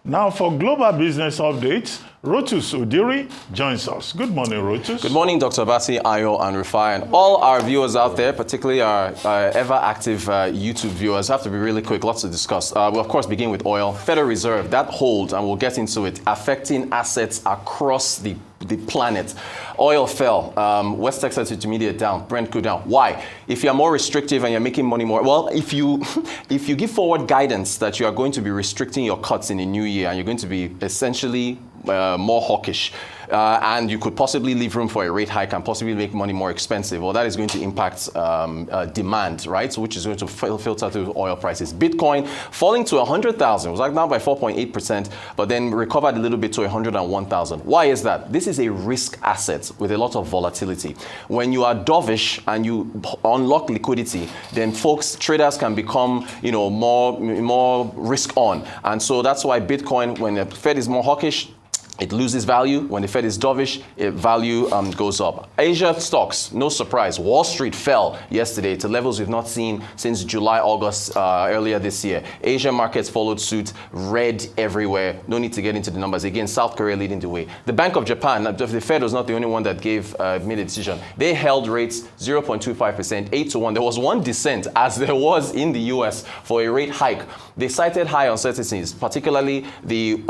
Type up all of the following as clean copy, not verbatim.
Now for global business updates, Rotus Oddiri joins us. Good morning, Rotus. Good morning, Dr. Bati, Ayo, and Rufai, and all our viewers out there, particularly our ever-active YouTube viewers. Have to be really quick, lots to discuss. We'll, of course, begin with oil. Federal Reserve, that hold, and we'll get into it, affecting assets across the planet. Oil fell, West Texas Intermediate down, Brent crude down. Why? If you're more restrictive and you're making money more, well, if you give forward guidance that you are going to be restricting your cuts in the new year and you're going to be essentially more hawkish, and you could possibly leave room for a rate hike and possibly make money more expensive, well, that is going to impact demand, right? So which is going to filter through oil prices. Bitcoin falling to 100,000, it was like down by 4.8%, but then recovered a little bit to 101,000. Why is that? This is a risk asset with a lot of volatility. When you are dovish and you unlock liquidity, then traders can become, more risk on. And so that's why Bitcoin, when the Fed is more hawkish, it loses value. When the Fed is dovish, value goes up. Asia stocks, no surprise. Wall Street fell yesterday to levels we've not seen since July, August, earlier this year. Asia markets followed suit, red everywhere. No need to get into the numbers. Again, South Korea leading the way. The Bank of Japan, the Fed was not the only one that made a decision. They held rates 0.25%, 8-1. There was one dissent, as there was in the US, for a rate hike. They cited high uncertainties, particularly the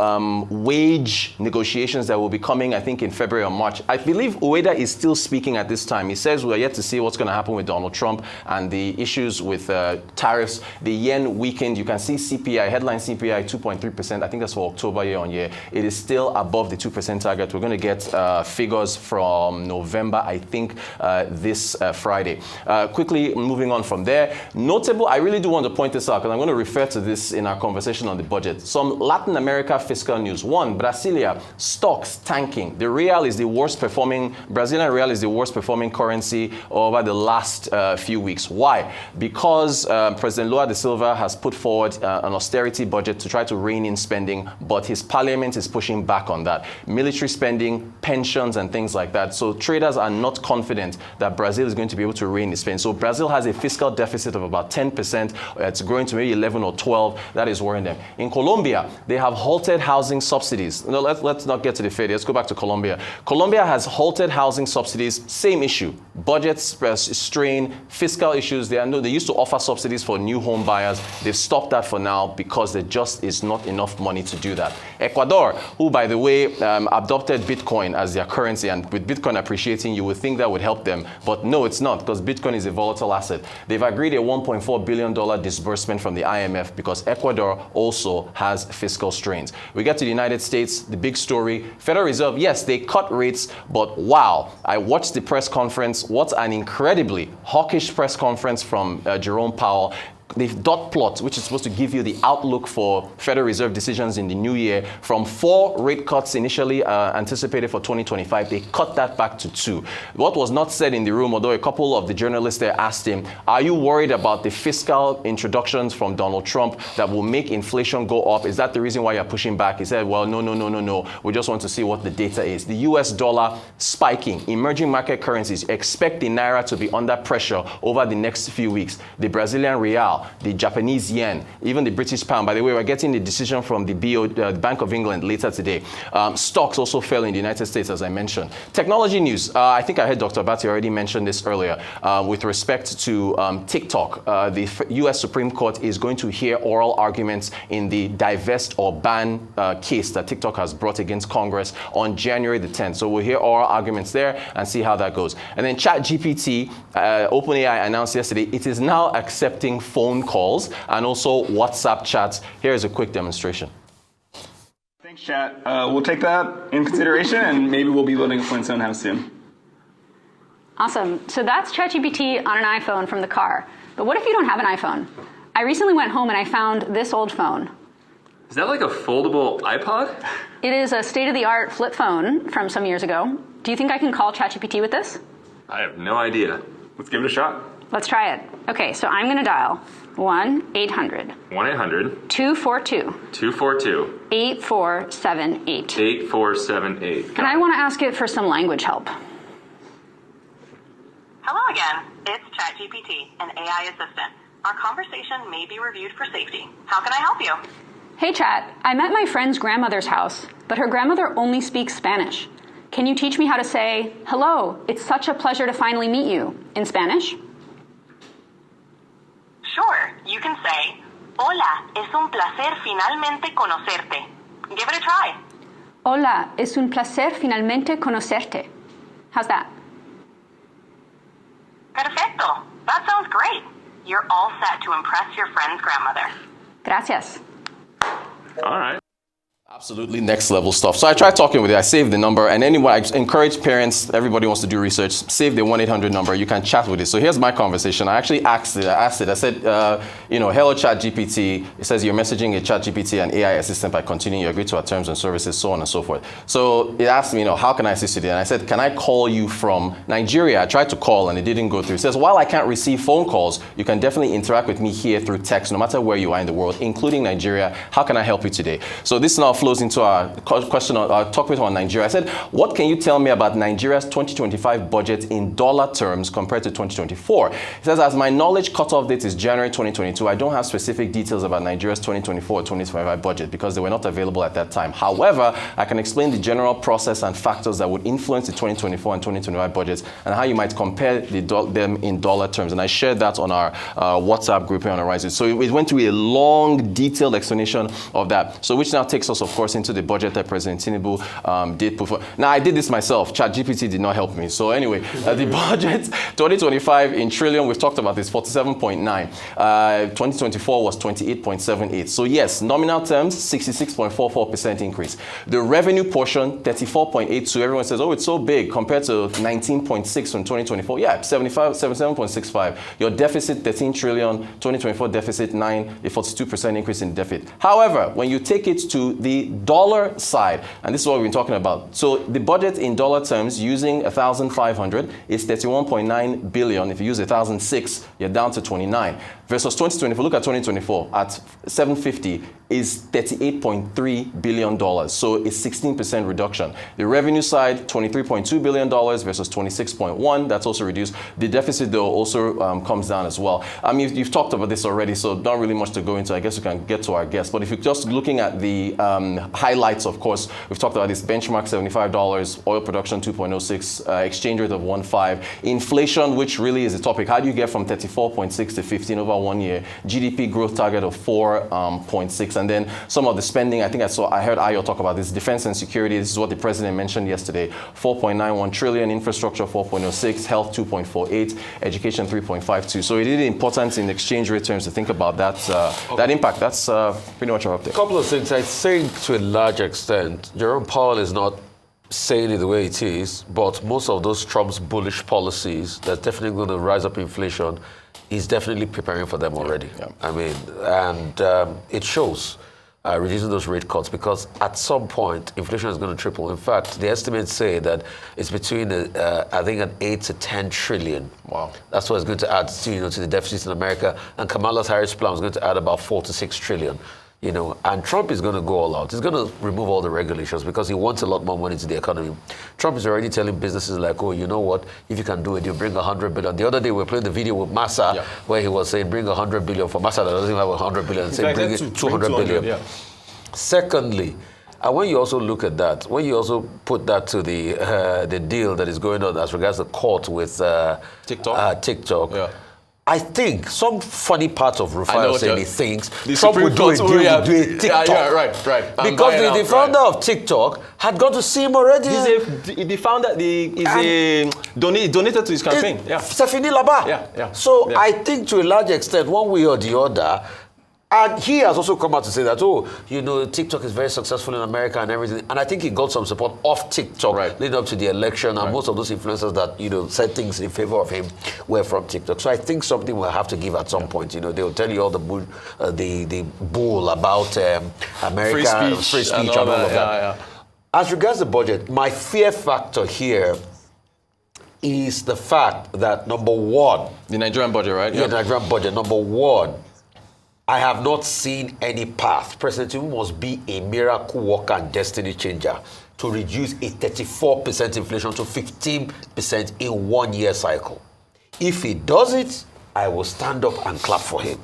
wage negotiations that will be coming, I think, in February or March. I believe Ueda is still speaking at this time. He says we're yet to see what's going to happen with Donald Trump and the issues with tariffs. The yen weakened. You can see CPI, headline CPI, 2.3%. I think that's for October year on year. It is still above the 2% target. We're going to get figures from November, I think, this Friday. Quickly moving on from there. Notable, I really do want to point this out because I'm going to refer to this in our conversation on the budget. Some Latin America fiscal news. One, Brasilia, stocks tanking. The real is the worst performing, Brazilian real is the worst performing currency over the last few weeks. Why? Because President Lula da Silva has put forward an austerity budget to try to rein in spending, but his parliament is pushing back on that. Military spending, pensions, and things like that. So traders are not confident that Brazil is going to be able to rein in spending. So Brazil has a fiscal deficit of about 10%. It's growing to maybe 11 or 12. That is worrying them. In Colombia, they have halted housing subsidies. No, let's not get to the Fed. Let's go back to Colombia. Colombia has halted housing subsidies. Same issue. Budgets strain, fiscal issues. They used to offer subsidies for new home buyers. They've stopped that for now because there just is not enough money to do that. Ecuador, who, by the way, adopted Bitcoin as their currency, and with Bitcoin appreciating, you would think that would help them. But no, it's not, because Bitcoin is a volatile asset. They've agreed a $1.4 billion disbursement from the IMF because Ecuador also has fiscal strains. We get to the United States, the big story. Federal Reserve, yes, they cut rates, but wow, I watched the press conference. What an incredibly hawkish press conference from Jerome Powell. The dot plot, which is supposed to give you the outlook for Federal Reserve decisions in the new year, from 4 rate cuts initially anticipated for 2025, they cut that back to 2. What was not said in the room, although a couple of the journalists there asked him, are you worried about the fiscal introductions from Donald Trump that will make inflation go up? Is that the reason why you're pushing back? He said, well, no. We just want to see what the data is. The US dollar spiking, emerging market currencies, expect the Naira to be under pressure over the next few weeks. The Brazilian real, the Japanese yen, even the British pound. By the way, we're getting the decision from the Bank of England later today. Stocks also fell in the United States, as I mentioned. Technology news. I think I heard Dr. Bati already mention this earlier. With respect to TikTok, the U.S. Supreme Court is going to hear oral arguments in the divest or ban case that TikTok has brought against Congress on January the 10th. So we'll hear oral arguments there and see how that goes. And then ChatGPT, OpenAI announced yesterday, it is now accepting phone calls and also WhatsApp chats. Here is a quick demonstration. Thanks, chat. We'll take that in consideration, and maybe we'll be loading a Flintstone house soon. Awesome. So that's ChatGPT on an iPhone from the car. But what if you don't have an iPhone? I recently went home and I found this old phone. Is that like a foldable iPod? It is a state-of-the-art flip phone from some years ago. Do you think I can call ChatGPT with this? I have no idea. Let's give it a shot. Let's try it. Okay, so I'm going to dial 1-800. 1-800. 242. 242. 8478. 8478. And I want to ask it for some language help. Hello again. It's ChatGPT, an AI assistant. Our conversation may be reviewed for safety. How can I help you? Hey chat, I met my friend's grandmother's house, but her grandmother only speaks Spanish. Can you teach me how to say, hello, it's such a pleasure to finally meet you, in Spanish? Sure, you can say, hola, es un placer finalmente conocerte. Give it a try. Hola, es un placer finalmente conocerte. How's that? Perfecto. That sounds great. You're all set to impress your friend's grandmother. Gracias. All right. Absolutely next level stuff. So I tried talking with it. I saved the number, and anyway, I encourage parents, everybody wants to do research, save the 1-800 number. You can chat with it. So here's my conversation. I actually asked it. I said, hello ChatGPT. It says you're messaging a ChatGPT and AI assistant by continuing. You agree to our terms and services, so on and so forth. So it asked me, how can I assist you? And I said, can I call you from Nigeria? I tried to call and it didn't go through. It says, while I can't receive phone calls, you can definitely interact with me here through text, no matter where you are in the world, including Nigeria. How can I help you today? So this now flows into our question, our talk with on Nigeria. I said, what can you tell me about Nigeria's 2025 budget in dollar terms compared to 2024? It says, as my knowledge cutoff date is January 2022, I don't have specific details about Nigeria's 2024 or 2025 budget because they were not available at that time. However, I can explain the general process and factors that would influence the 2024 and 2025 budgets and how you might compare them in dollar terms. And I shared that on our WhatsApp group here on Horizon. So it went through a long, detailed explanation of that. So which now takes us, of course, into the budget that President Tinubu did put forward. Now, I did this myself. ChatGPT did not help me. So anyway, the budget, 2025 in trillion, we've talked about this, 47.9. 2024 was 28.78. So yes, nominal terms, 66.44% increase. The revenue portion, 34.82. Everyone says, oh, it's so big compared to 19.6 from 2024. Yeah, 77.65. Your deficit, 13 trillion, 2024 deficit, 9, a 42% increase in deficit. However, when you take it to the dollar side, and this is what we've been talking about. So the budget in dollar terms using 1,500 is 31.9 billion. If you use 1,006, you're down to 29. Versus 2024, look at 2024 at 750 is $38.3 billion. So it's 16% reduction. The revenue side, $23.2 billion versus 26.1. That's also reduced. The deficit though also comes down as well. I mean, you've talked about this already, so not really much to go into. I guess we can get to our guests. But if you're just looking at the highlights, of course, we've talked about this benchmark $75, oil production 2.06, exchange rate of 1.5, inflation, which really is the topic. How do you get from 34.6 to 15 over 1 year? GDP growth target of 4.6, and then some of the spending. I think I heard Ayo talk about this. Defense and security. This is what the president mentioned yesterday. 4.91 trillion. Infrastructure 4.06. Health 2.48. Education 3.52. So it is important in exchange rate terms to think about that that impact. That's pretty much our update. A couple of things. I think to a large extent, Jerome Powell is not saying it the way it is, but most of those Trump's bullish policies that's definitely going to rise up inflation, he's definitely preparing for them already. Yeah. I mean, and it shows reducing those rate cuts because at some point inflation is going to triple. In fact, the estimates say that it's between I think an 8 to 10 trillion. Wow, that's what it's going to add to the deficit in America. And Kamala Harris' plan is going to add about 4 to 6 trillion. And Trump is going to go all out. He's going to remove all the regulations because he wants a lot more money to the economy. Trump is already telling businesses like, oh, you know what? If you can do it, you bring 100 billion. The other day we were playing the video with Massa where he was saying, bring 100 billion for Massa that doesn't have 100 billion. And say, bring it 200 billion. Yeah. Secondly, when you also look at that, when you also put that to the deal that is going on as regards the court with TikTok. Yeah. I think some funny part of Rufai saying he thinks Trump would do a deal with TikTok. Yeah, right. Because the founder of TikTok had gone to see him already. The founder is donated to his campaign. Sefini Laba. Yeah. So I think to a large extent, one way or the other, and he has also come out to say that, TikTok is very successful in America and everything. And I think he got some support off TikTok leading up to the election. And most of those influencers that, said things in favor of him were from TikTok. So I think something will have to give at some point. They will tell you all the bull about America, free speech and all of that. Yeah. As regards the budget, my fear factor here is the fact that, number one... The Nigerian budget, right? Yeah, the Nigerian budget. Number one, I have not seen any path. President Tinubu must be a miracle worker and destiny changer to reduce a 34% inflation to 15% in 1 year cycle. If he does it, I will stand up and clap for him.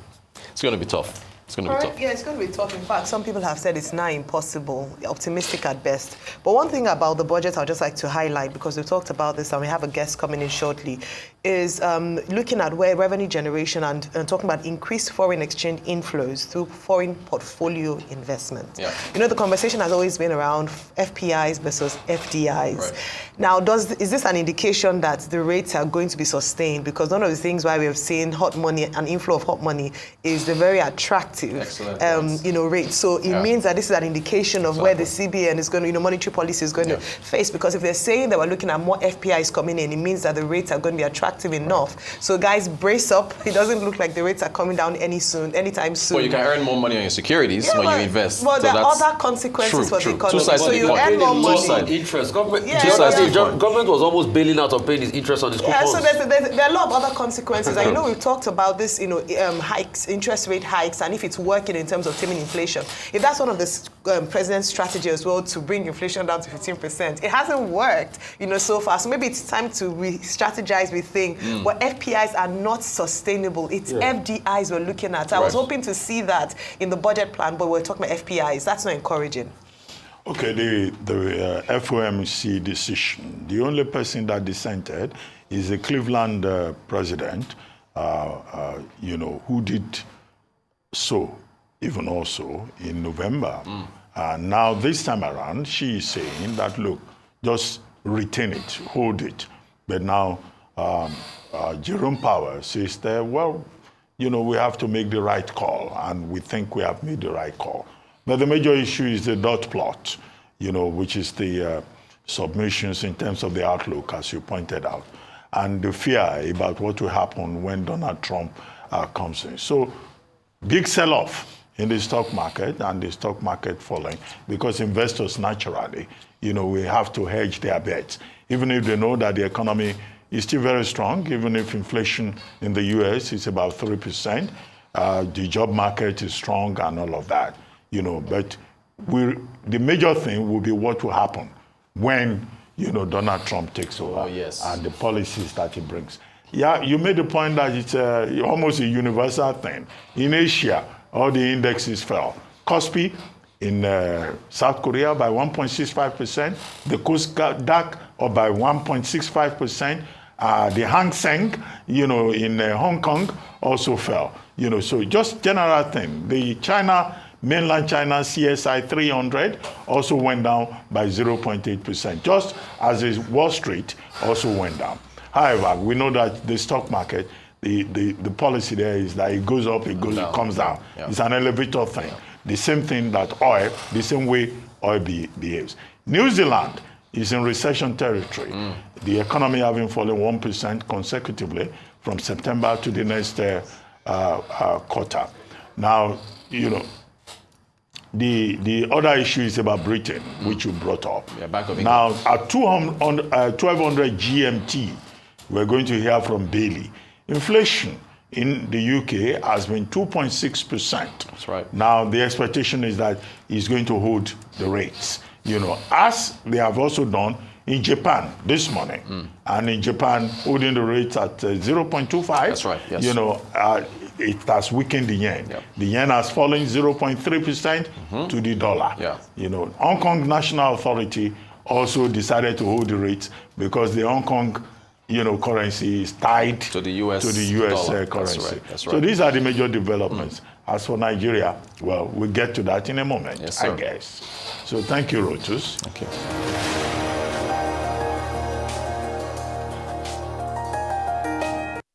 It's going to be tough. it's going to be tough. Yeah, it's going to be tough. In fact, some people have said it's now impossible, optimistic at best. But one thing about the budget I'd just like to highlight, because we've talked about this and we have a guest coming in shortly, is looking at where revenue generation and talking about increased foreign exchange inflows through foreign portfolio investment. Yeah. You know, the conversation has always been around FPIs versus FDIs. Right. Now, is this an indication that the rates are going to be sustained? Because one of the things why we have seen hot money, an inflow of hot money, is the very attractive rate. So it means that this is an indication of where the CBN is going to, monetary policy is going to face. Because if they're saying that we're looking at more FPIs coming in, it means that the rates are going to be attractive enough. So guys, brace up. It doesn't look like the rates are coming down anytime soon. Well, you can earn more money on your securities when you invest. Well, so there are other consequences for the economy. So you earn more money. Interest. Government was almost bailing out on paying his interest on his coupons. So there are a lot of other consequences. I know we've talked about this, hikes, interest rate hikes, and if it's working in terms of taming inflation. If that's one of the president's strategy as well to bring inflation down to 15%, it hasn't worked, so far. So maybe it's time to re-strategize, rethink. But FPIs are not sustainable. It's FDIs we're looking at. I was hoping to see that in the budget plan, but we're talking about FPIs. That's not encouraging. Okay, the FOMC decision, the only person that dissented is the Cleveland president, who did so, even also in November. And now this time around, she is saying that, look, just retain it, hold it. But now Jerome Powell says that, we have to make the right call, and we think we have made the right call. But the major issue is the dot plot, which is the submissions in terms of the outlook, as you pointed out, and the fear about what will happen when Donald Trump comes in. So big sell-off in the stock market, and the stock market falling, because investors naturally, we have to hedge their bets. Even if they know that the economy is still very strong, even if inflation in the US is about 3%, the job market is strong and all of that. But the major thing will be what will happen when, Donald Trump takes over and the policies that he brings. Yeah, you made the point that it's almost a universal thing. In Asia, all the indexes fell. Kospi in South Korea by 1.65%, the Kosdaq up by 1.65%, the Hang Seng, in Hong Kong also fell. So just general thing. The mainland China CSI 300 also went down by 0.8%, just as the Wall Street also went down. However, we know that the stock market, the policy there is that it goes up, it comes down. Yeah. It's an elevator thing. Yeah. The same thing that oil, the same way oil behaves. New Zealand is in recession territory. The economy having fallen 1% consecutively from September to the next quarter. Now, the other issue is about Britain, which you brought up. Yeah, Bank of England. Now, at 1200 GMT, we're going to hear from Bailey. Inflation in the UK has been 2.6%. That's right. Now, the expectation is that it's going to hold the rates, as they have also done in Japan this morning. And in Japan, holding the rates at 0.25. That's right, yes. It has weakened the yen. Yep. The yen has fallen 0.3% to the dollar. Yeah. Hong Kong National Authority also decided to hold the rates because the Hong Kong currency is tied to the US currency. That's right. So these are the major developments. As for Nigeria, well, we'll get to that in a moment, yes, I guess. So thank you, Rotus. Okay.